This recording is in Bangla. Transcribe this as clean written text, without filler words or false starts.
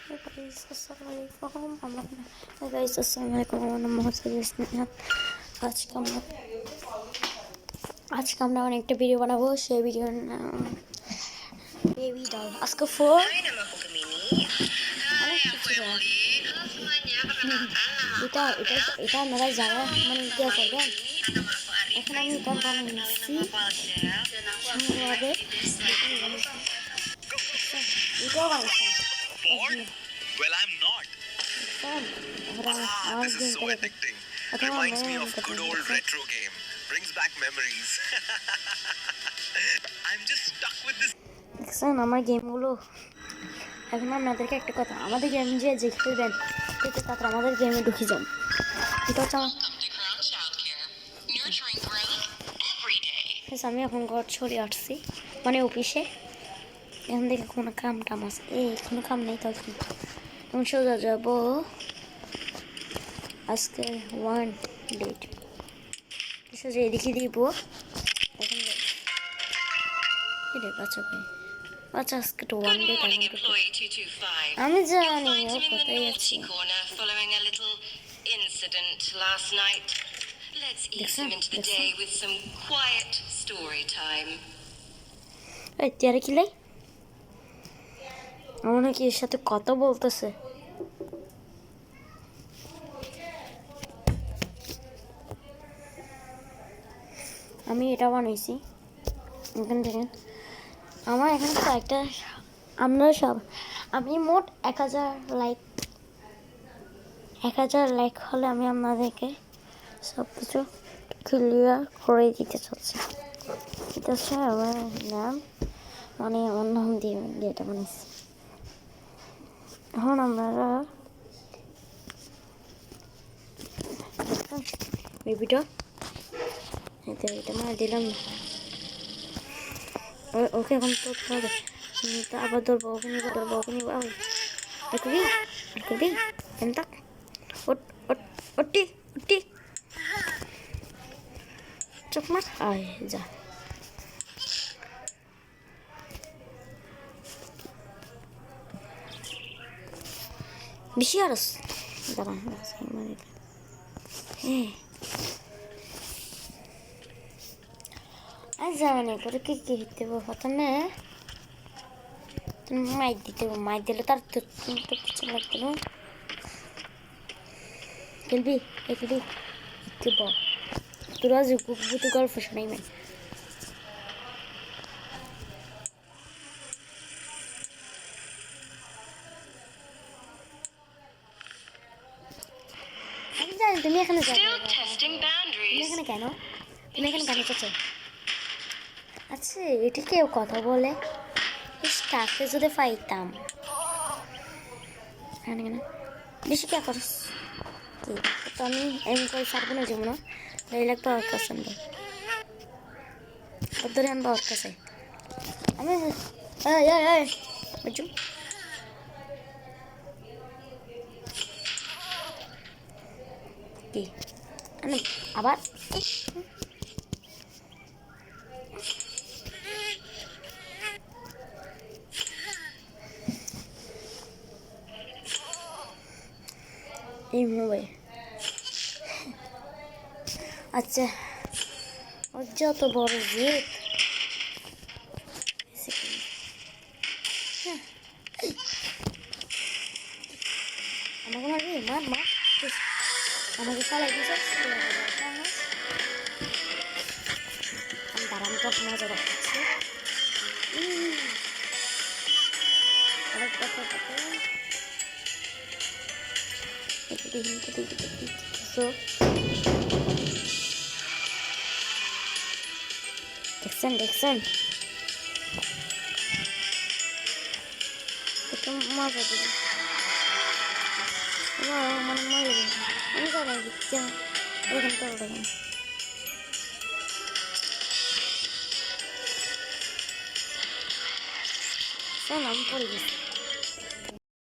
আসসালামাইকুম আমার নাম মোহাম্মদ স্নেহা। আজকে আমরা অনেকটা ভিডিও বানাবো। সেই ভিডিওর নাম বেবি ডল। আজকে এটা এটা এটা আপনারা যারা মানে ইয়ে করবেন। এখন আমি এটা বানিয়েছি সুন্দরভাবে। এটাও বানিয়েছি। Well, I'm not. Wow, this is so addicting. Reminds me of good old retro game. Brings back memories. I'm just stuck with this. দেখছেন আমার গেমগুলো। এখন আপনাদেরকে একটা কথা, আমাদের গেম যে খেলবেন তারপর আমাদের গেমে ঢুকে যান। এটা হচ্ছে আমি এখন ঘর ছড়ে আসছি, মানে অফিসে। এখন দেখে কোনো কাম টাম আছে, কোনো কাম নেই। তখন আমি সোজা যাবো আজকে 1 ডেট সোজা এদিকে দিব। এখন বাচ্চা ভাই বাচ্চা আজকে তো 1 ডেট। আমি জানি ও কোথায় আছে। এই তেরে কি লাই আমার নাকি এর সাথে কথা বলতেছে। আমি এটা বানাইছি এখান থেকে। আমার এখানে তো একটা আপনারা সব আমি মোট 1000 লাইক হলে আমি আপনাদেরকে সব কিছু ক্লিয়ার করে দিতে চাচ্ছি। এটা হচ্ছে আমার নাম, মানে আমার নাম দিয়ে এটা বানিয়েছি। এখন আপনারা বেবিটা এটা মানে দিলাম না। ওকে এখন তো হবে আবার ধরবো, ওকে নিবো আর করবি এমন ওটি চোখ মার আয় যা। বেশি আরস দাঁড়া জানি করে কি দিতে কথা না। মাইক দিলে তার তো কিছু লাগতো না। খেলবি তোরা যে বুতু গল্প শোনাই মাই। আমি জানি তুমি এখানে কেন চাচ্ছ। আচ্ছা এটা কেউ কথা বলে তাকে যদি পাইতাম। বেশি কে করস তো আমি এমনি করে সারবো না যেমন লাগবে ওর কাছে ধরে আনবো ওর কাছে। আমি কি আবার এই মোবাইল। আচ্ছা ওর যত বড় জিদ আমাকে মারবি মার আমাকে পালাই দিয়েছে। আমি দাঁড়ান তো মজা রাখছি। দেখছেন একটু মজা দিবে মানে মজা দিবে। আমি জানি এরকম তো আমি পড়ে গেছি।